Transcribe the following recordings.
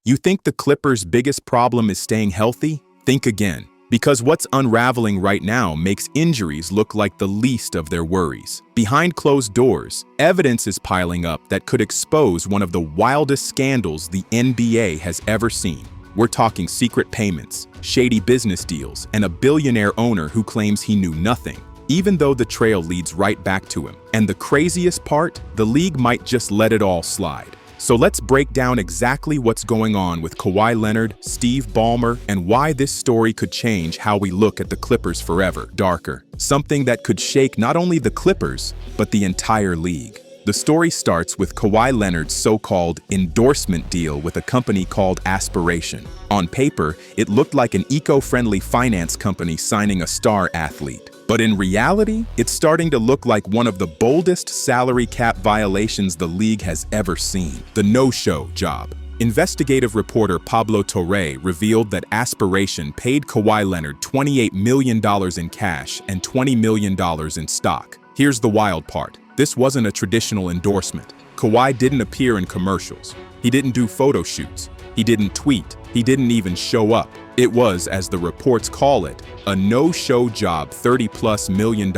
You think the Clippers' biggest problem is staying healthy? Think again. Because what's unraveling right now makes injuries look like the least of their worries. Behind closed doors, evidence is piling up that could expose one of the wildest scandals the NBA has ever seen. We're talking secret payments, shady business deals, and a billionaire owner who claims he knew nothing, even though the trail leads right back to him. And the craziest part, the league might just let it all slide. So let's break down exactly what's going on with Kawhi Leonard, Steve Ballmer, and why this story could change how we look at the Clippers forever. Darker. Something that could shake not only the Clippers, but the entire league. The story starts with Kawhi Leonard's so-called endorsement deal with a company called Aspiration. On paper, it looked like an eco-friendly finance company signing a star athlete. But in reality, it's starting to look like one of the boldest salary cap violations the league has ever seen. The no-show job. Investigative reporter Pablo Torre revealed that Aspiration paid Kawhi Leonard $28 million in cash and $20 million in stock. Here's the wild part. This wasn't a traditional endorsement. Kawhi didn't appear in commercials. He didn't do photo shoots. He didn't tweet. He didn't even show up. It was, as the reports call it, a no-show job, $30+ million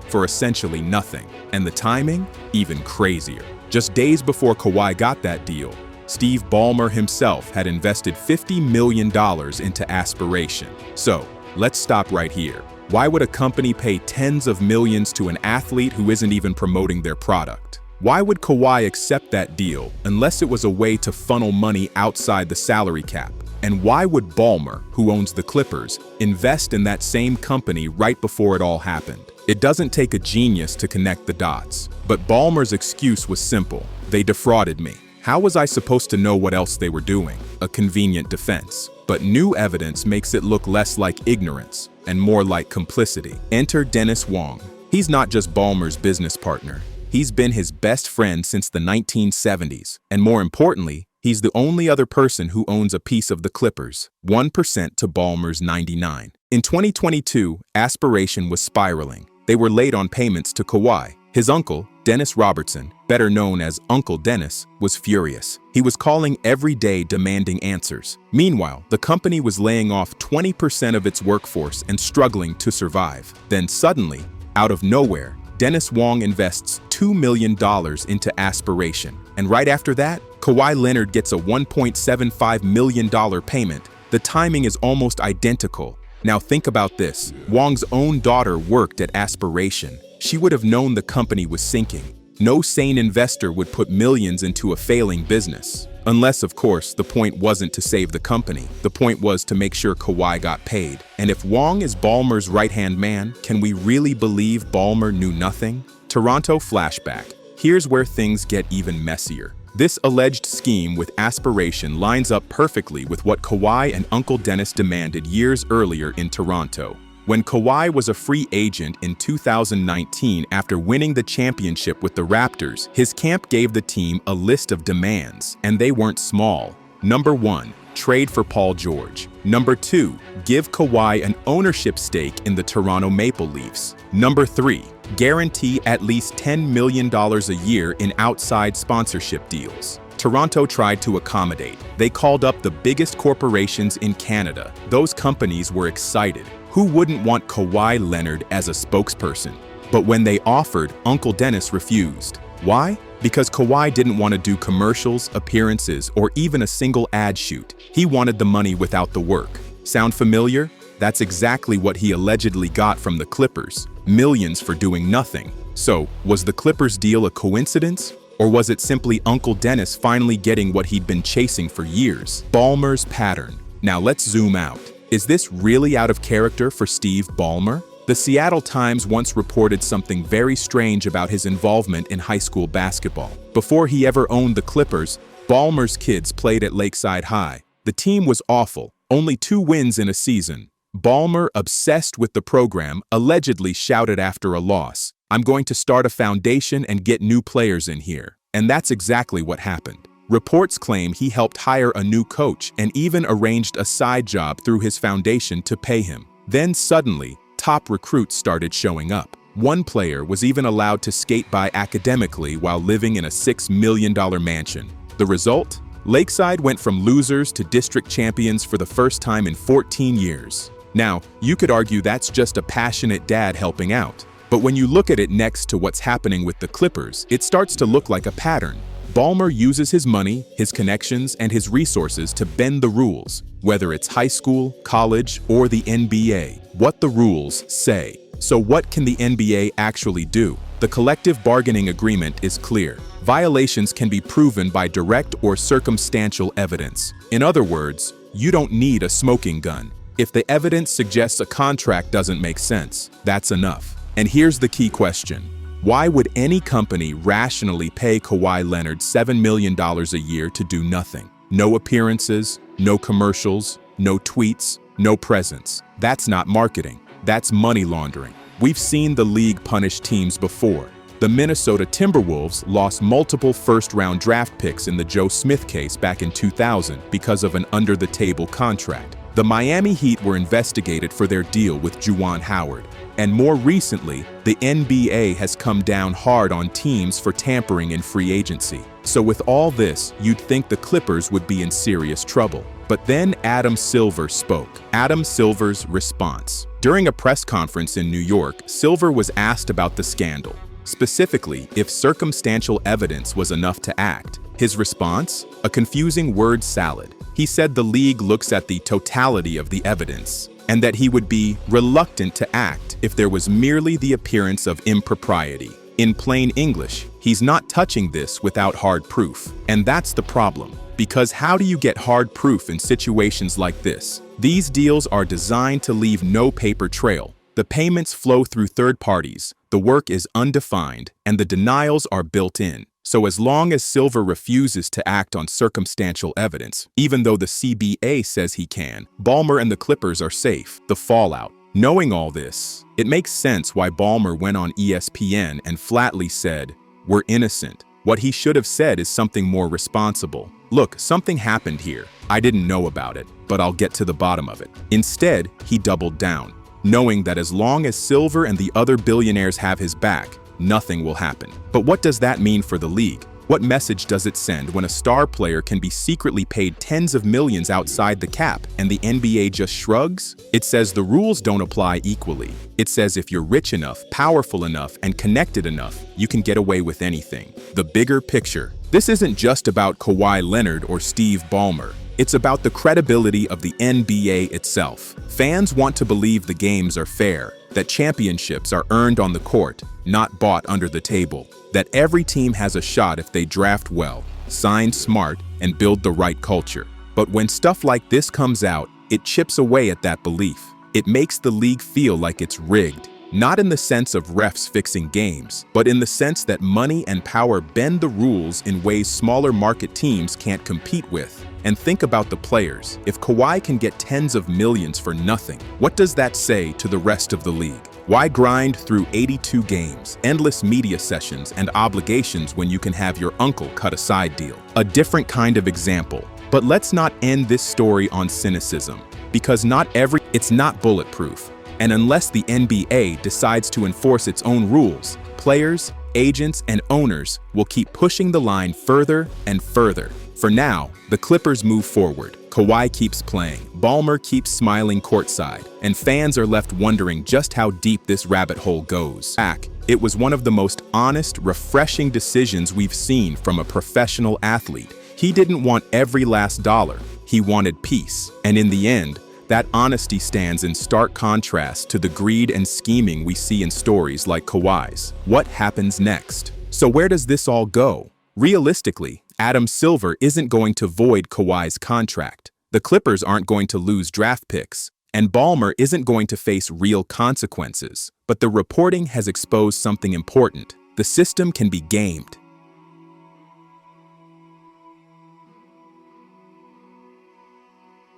for essentially nothing. And the timing? Even crazier. Just days before Kawhi got that deal, Steve Ballmer himself had invested $50 million into Aspiration. So, let's stop right here. Why would a company pay tens of millions to an athlete who isn't even promoting their product? Why would Kawhi accept that deal unless it was a way to funnel money outside the salary cap? And why would Ballmer, who owns the Clippers, invest in that same company right before it all happened? It doesn't take a genius to connect the dots. But Ballmer's excuse was simple. They defrauded me. How was I supposed to know what else they were doing? A convenient defense. But new evidence makes it look less like ignorance and more like complicity. Enter Dennis Wong. He's not just Ballmer's business partner. He's been his best friend since the 1970s. And more importantly, he's the only other person who owns a piece of the Clippers, 1% to Ballmer's 99%. In 2022, Aspiration was spiraling. They were late on payments to Kawhi. His uncle, Dennis Robertson, better known as Uncle Dennis, was furious. He was calling every day demanding answers. Meanwhile, the company was laying off 20% of its workforce and struggling to survive. Then suddenly, out of nowhere, Dennis Wong invests $2 million into Aspiration. And right after that, Kawhi Leonard gets a $1.75 million payment. The timing is almost identical. Now think about this. Wong's own daughter worked at Aspiration. She would have known the company was sinking. No sane investor would put millions into a failing business. Unless, of course, the point wasn't to save the company. The point was to make sure Kawhi got paid. And if Wong is Ballmer's right-hand man, can we really believe Ballmer knew nothing? Toronto flashback. Here's where things get even messier. This alleged scheme with Aspiration lines up perfectly with what Kawhi and Uncle Dennis demanded years earlier in Toronto. When Kawhi was a free agent in 2019 after winning the championship with the Raptors, his camp gave the team a list of demands, and they weren't small. Number 1, trade for Paul George. Number 2, give Kawhi an ownership stake in the Toronto Maple Leafs. Number 3, guarantee at least $10 million a year in outside sponsorship deals. Toronto tried to accommodate. They called up the biggest corporations in Canada. Those companies were excited. Who wouldn't want Kawhi Leonard as a spokesperson? But when they offered, Uncle Dennis refused. Why? Because Kawhi didn't want to do commercials, appearances, or even a single ad shoot. He wanted the money without the work. Sound familiar? That's exactly what he allegedly got from the Clippers. Millions for doing nothing. So, was the Clippers deal a coincidence? Or was it simply Uncle Dennis finally getting what he'd been chasing for years? Ballmer's pattern. Now let's zoom out. Is this really out of character for Steve Ballmer? The Seattle Times once reported something very strange about his involvement in high school basketball. Before he ever owned the Clippers, Ballmer's kids played at Lakeside High. The team was awful, only 2 wins in a season. Ballmer, obsessed with the program, allegedly shouted after a loss, "I'm going to start a foundation and get new players in here." And that's exactly what happened. Reports claim he helped hire a new coach and even arranged a side job through his foundation to pay him. Then suddenly, top recruits started showing up. One player was even allowed to skate by academically while living in a $6 million mansion. The result? Lakeside went from losers to district champions for the first time in 14 years. Now, you could argue that's just a passionate dad helping out. But when you look at it next to what's happening with the Clippers, it starts to look like a pattern. Ballmer uses his money, his connections, and his resources to bend the rules, whether it's high school, college, or the NBA. What the rules say. So what can the NBA actually do? The collective bargaining agreement is clear. Violations can be proven by direct or circumstantial evidence. In other words, you don't need a smoking gun. If the evidence suggests a contract doesn't make sense, that's enough. And here's the key question. Why would any company rationally pay Kawhi Leonard $7 million a year to do nothing? No appearances, no commercials, no tweets, no presence. That's not marketing. That's money laundering. We've seen the league punish teams before. The Minnesota Timberwolves lost multiple first-round draft picks in the Joe Smith case back in 2000 because of an under-the-table contract. The Miami Heat were investigated for their deal with Juwan Howard. And more recently, the NBA has come down hard on teams for tampering in free agency. So with all this, you'd think the Clippers would be in serious trouble. But then Adam Silver spoke. Adam Silver's response. During a press conference in New York, Silver was asked about the scandal, specifically if circumstantial evidence was enough to act. His response? A confusing word salad. He said the league looks at the totality of the evidence, and that he would be reluctant to act if there was merely the appearance of impropriety. In plain English, he's not touching this without hard proof. And that's the problem. Because how do you get hard proof in situations like this? These deals are designed to leave no paper trail. The payments flow through third parties, the work is undefined, and the denials are built in. So as long as Silver refuses to act on circumstantial evidence, even though the CBA says he can, Ballmer and the Clippers are safe. The fallout. Knowing all this, it makes sense why Ballmer went on ESPN and flatly said, "We're innocent." What he should have said is something more responsible. Look, something happened here. I didn't know about it, but I'll get to the bottom of it. Instead, he doubled down, knowing that as long as Silver and the other billionaires have his back, nothing will happen. But what does that mean for the league? What message does it send when a star player can be secretly paid tens of millions outside the cap and the NBA just shrugs? It says the rules don't apply equally. It says if you're rich enough, powerful enough, and connected enough, you can get away with anything. The bigger picture. This isn't just about Kawhi Leonard or Steve Ballmer. It's about the credibility of the NBA itself. Fans want to believe the games are fair, that championships are earned on the court, not bought under the table, that every team has a shot if they draft well, sign smart, and build the right culture. But when stuff like this comes out, it chips away at that belief. It makes the league feel like it's rigged. Not in the sense of refs fixing games, but in the sense that money and power bend the rules in ways smaller market teams can't compete with. And think about the players. If Kawhi can get tens of millions for nothing, what does that say to the rest of the league? Why grind through 82 games, endless media sessions, and obligations when you can have your uncle cut a side deal? A different kind of example. But let's not end this story on cynicism, because it's not bulletproof. And unless the NBA decides to enforce its own rules, players, agents, and owners will keep pushing the line further and further. For now, the Clippers move forward. Kawhi keeps playing, Ballmer keeps smiling courtside, and fans are left wondering just how deep this rabbit hole goes. It was one of the most honest, refreshing decisions we've seen from a professional athlete. He didn't want every last dollar. He wanted peace. And in the end, that honesty stands in stark contrast to the greed and scheming we see in stories like Kawhi's. What happens next? So where does this all go? Realistically, Adam Silver isn't going to void Kawhi's contract. The Clippers aren't going to lose draft picks, and Ballmer isn't going to face real consequences. But the reporting has exposed something important. The system can be gamed.